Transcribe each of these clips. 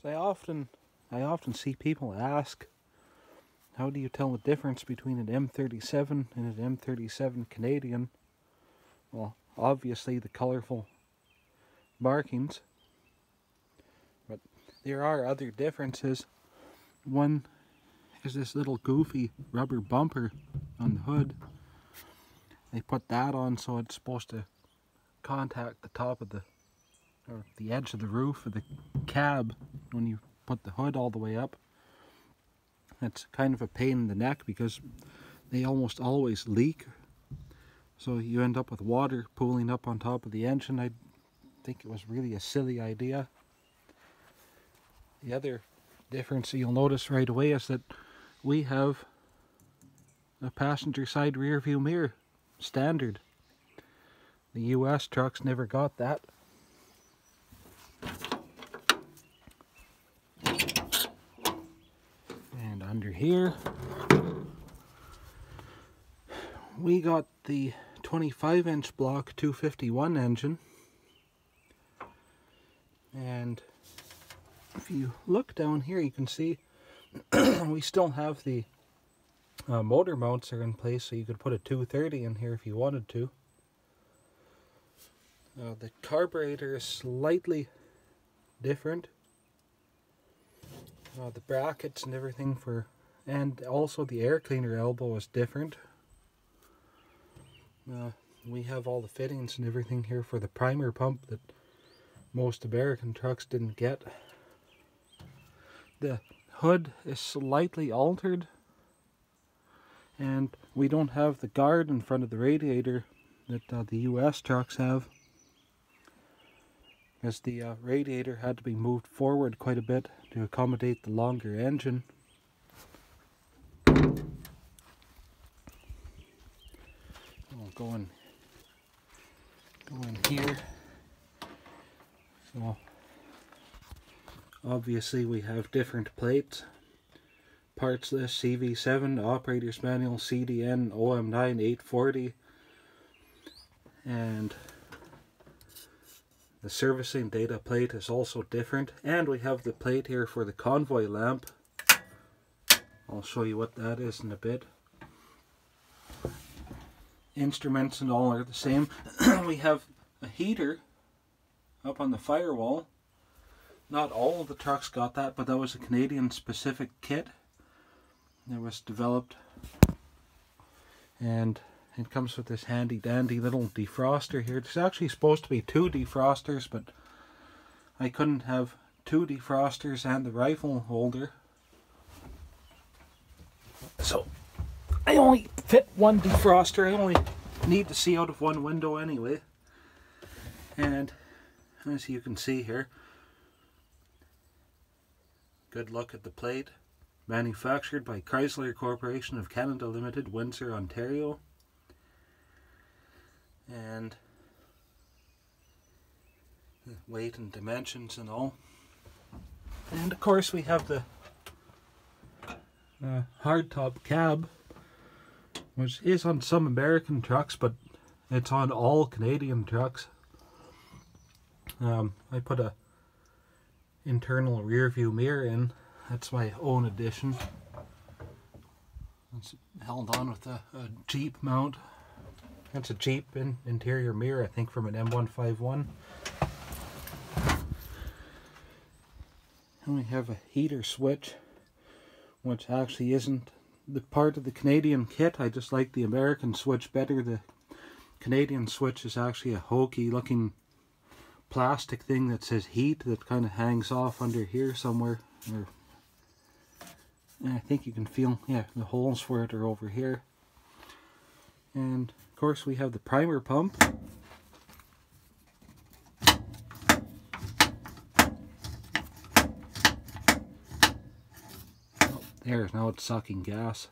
So I often see people ask, how do you tell the difference between an M37 and an M37 Canadian? Well, obviously the colorful markings, but there are other differences. One is this little goofy rubber bumper on the hood. They put that on so it's supposed to contact the top of or the edge of the roof of the cab when you put the hood all the way up. It's kind of a pain in the neck because they almost always leak, so you end up with water pooling up on top of the engine. I think it was really a silly idea. The other difference you'll notice right away is that we have a passenger side rear view mirror standard. The US trucks never got that. And under here we got the 25-inch block 251 engine, and if you look down here you can see we still have the motor mounts are in place, so you could put a 230 in here if you wanted to. The carburetor is slightly different. The brackets and everything and also the air cleaner elbow is different. We have all the fittings and everything here for the primer pump that most American trucks didn't get. The hood is slightly altered, and we don't have the guard in front of the radiator that the US trucks have, as the radiator had to be moved forward quite a bit to accommodate the longer engine. We'll go in here. So obviously we have different plates. Parts list CV7, operator's manual, CDN, OM9, 840, and the servicing data plate is also different. And we have the plate here for the convoy lamp. I'll show you what that is in a bit. Instruments and all are the same. We have a heater up on the firewall. Not all of the trucks got that, but that was a Canadian specific kit. It was developed, and it comes with this handy dandy little defroster here. There's actually supposed to be 2 defrosters, but I couldn't have 2 defrosters and the rifle holder, so I only fit 1 defroster. I only need to see out of 1 window anyway. And as you can see here, good look at the plate. Manufactured by Chrysler Corporation of Canada Limited, Windsor, Ontario. And the weight and dimensions and all. And of course we have the hardtop cab, which is on some American trucks, but it's on all Canadian trucks. I put a internal rear view mirror in. That's my own addition. It's held on with a Jeep mount. That's a Jeep interior mirror, I think, from an M151. And we have a heater switch, which actually isn't the part of the Canadian kit. I just like the American switch better. The Canadian switch is actually a hokey looking plastic thing that says heat that kind of hangs off under here somewhere. And I think you can feel, yeah, the holes for it are over here. And of course we have the primer pump. Oh, there, now it's sucking gas.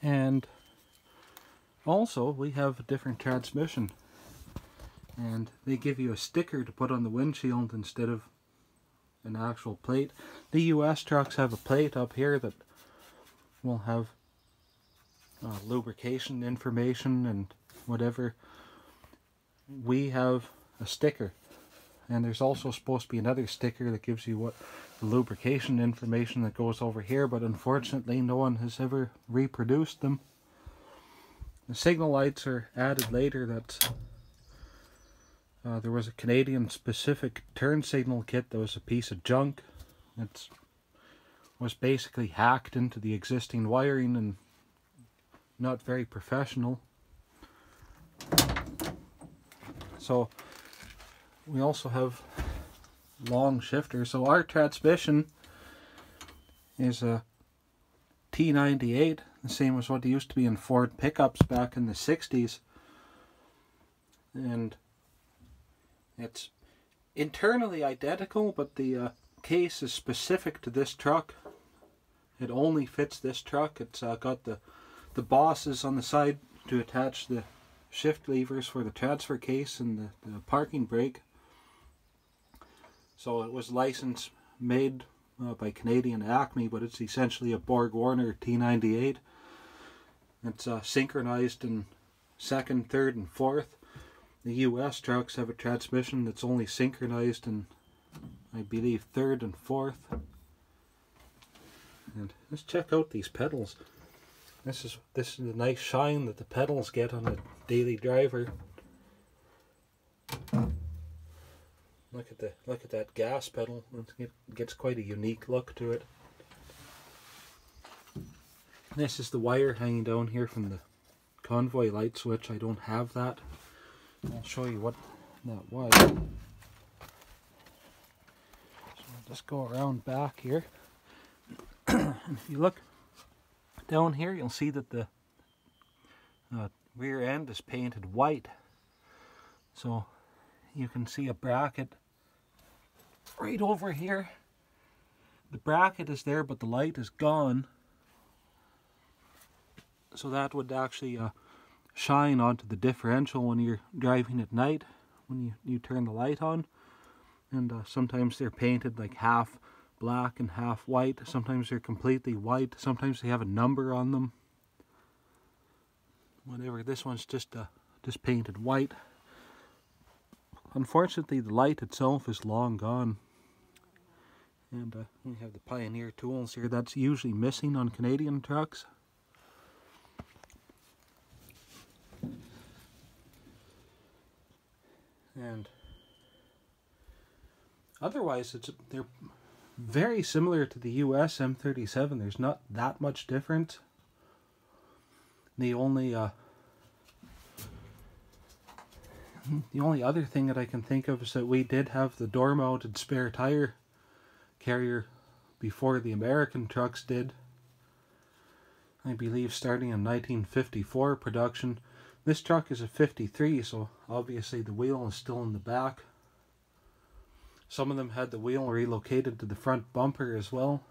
And also we have a different transmission. And they give you a sticker to put on the windshield instead of an actual plate. The US trucks have a plate up here that will have lubrication information and whatever, we have a sticker, and there's also supposed to be another sticker that gives you what the lubrication information that goes over here, but unfortunately no one has ever reproduced them. The signal lights are added later. That there was a Canadian specific turn signal kit that was a piece of junk. It was basically hacked into the existing wiring and not very professional. So we also have long shifters. So our transmission is a T98, the same as what it used to be in Ford pickups back in the 60s. And it's internally identical, but the case is specific to this truck. It only fits this truck. It's got the bosses on the side to attach the shift levers for the transfer case and the parking brake. So it was licensed, made by Canadian Acme, but it's essentially a Borg Warner T98. It's synchronized in 2nd, 3rd, and 4th. The US trucks have a transmission that's only synchronized in, I believe, 3rd and 4th. And let's check out these pedals. This is the nice shine that the pedals get on a daily driver. Look at that gas pedal. It gets quite a unique look to it. This is the wire hanging down here from the convoy light switch. I don't have that. I'll show you what that was. So I'll just go around back here. If you look down here, you'll see that the rear end is painted white. So you can see a bracket right over here. The bracket is there, but the light is gone. So that would actually shine onto the differential when you're driving at night, when you turn the light on. And sometimes they're painted like half black and half white. Sometimes they're completely white. Sometimes they have a number on them. Whatever. This one's just painted white. Unfortunately, the light itself is long gone. And we have the Pioneer tools here. That's usually missing on Canadian trucks. And otherwise, they're very similar to the US M37. There's not that much difference. The only other thing that I can think of is that we did have the door-mounted spare tire carrier before the American trucks did. I believe starting in 1954 production. This truck is a 53, so obviously the wheel is still in the back. Some of them had the wheel relocated to the front bumper as well.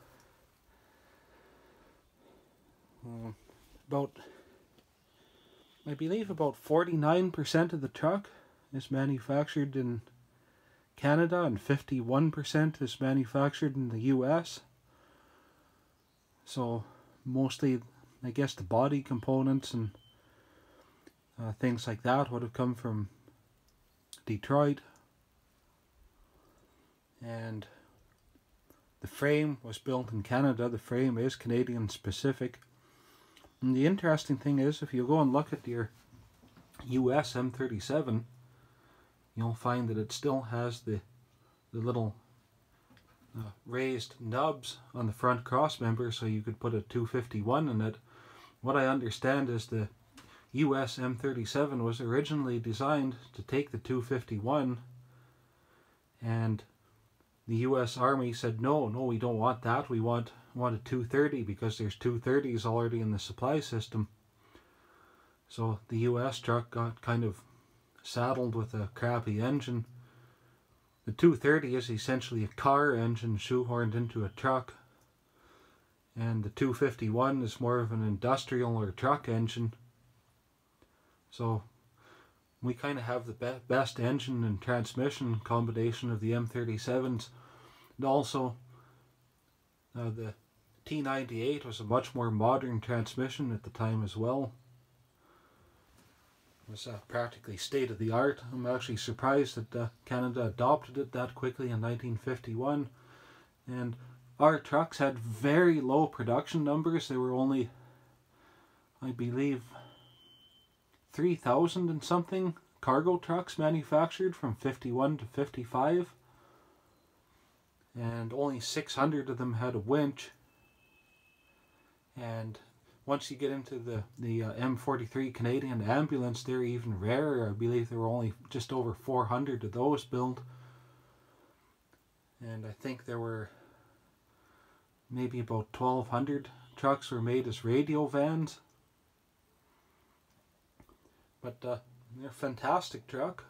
I believe about 49% of the truck is manufactured in Canada and 51% is manufactured in the US. So mostly, I guess, the body components and things like that would have come from Detroit. And the frame was built in Canada. The frame is Canadian specific. And the interesting thing is, if you go and look at your US M37, you'll find that it still has the little raised nubs on the front cross member, so you could put a 251 in it. What I understand is the US M37 was originally designed to take the 251, and the US Army said, no, we don't want that. We want a 230 because there's 230s already in the supply system. So the US truck got kind of saddled with a crappy engine. The 230 is essentially a car engine shoehorned into a truck. And the 251 is more of an industrial or truck engine. So we kind of have the best engine and transmission combination of the M37s. And also, the T98 was a much more modern transmission at the time as well. It was practically state of the art. I'm actually surprised that Canada adopted it that quickly in 1951. And our trucks had very low production numbers. They were only, I believe, 3,000 and something cargo trucks manufactured from 51 to 55. And only 600 of them had a winch. And once you get into the M43 Canadian ambulance, they're even rarer. I believe there were only just over 400 of those built. And I think there were maybe about 1,200 trucks were made as radio vans. But they're a fantastic truck.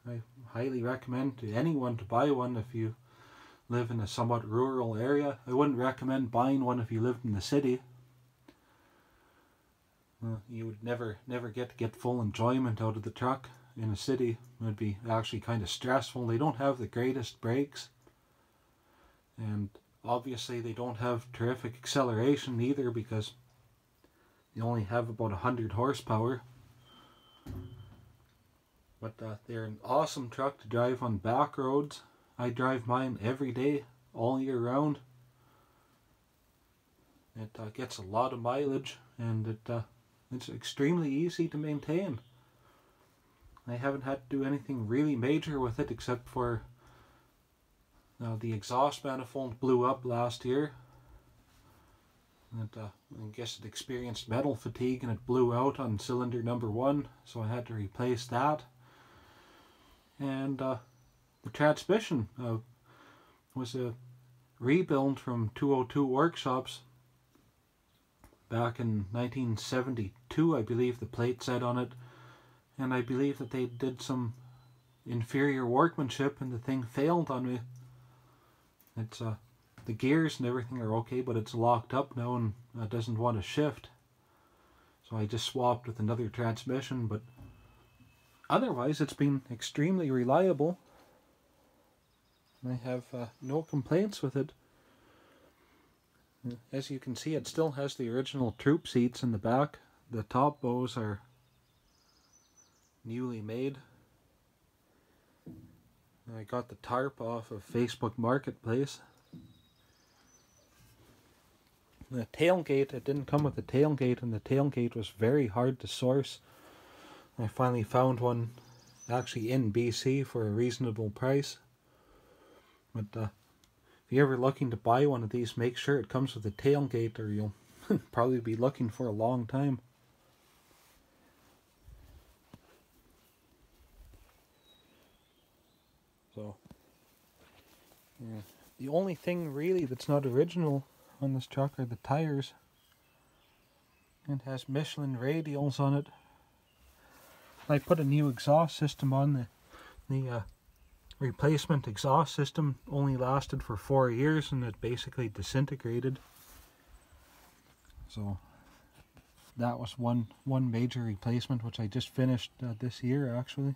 I highly recommend to anyone to buy one if you live in a somewhat rural area. I wouldn't recommend buying one if you lived in the city. You would never get full enjoyment out of the truck in a city. It would be actually kind of stressful. They don't have the greatest brakes, and obviously they don't have terrific acceleration either, because they only have about 100 horsepower. But they're an awesome truck to drive on back roads. I drive mine every day, all year round. It gets a lot of mileage, and it's extremely easy to maintain. I haven't had to do anything really major with it, except for the exhaust manifold blew up last year. And I guess it experienced metal fatigue and it blew out on cylinder number 1, so I had to replace that. And the transmission was a rebuild from 202 Workshops back in 1972, I believe the plate said on it, and I believe that they did some inferior workmanship and the thing failed on me. It's the gears and everything are okay, but it's locked up now and doesn't want to shift, so I just swapped with another transmission. But otherwise it's been extremely reliable. I have no complaints with it. As you can see, it still has the original troop seats in the back. The top bows are newly made. I got the tarp off of Facebook Marketplace. The tailgate, it didn't come with a tailgate, and the tailgate was very hard to source. I finally found one actually in BC for a reasonable price. But if you're ever looking to buy one of these, make sure it comes with a tailgate, or you'll probably be looking for a long time. So, yeah. The only thing really that's not original on this truck are the tires. It has Michelin radials on it. I put a new exhaust system on. The replacement exhaust system only lasted for 4 years and it basically disintegrated. So that was one major replacement, which I just finished this year actually.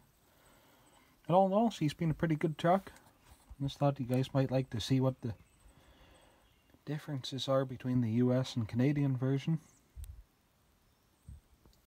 And all in all, she's been a pretty good truck. I just thought you guys might like to see what the differences are between the US and Canadian version.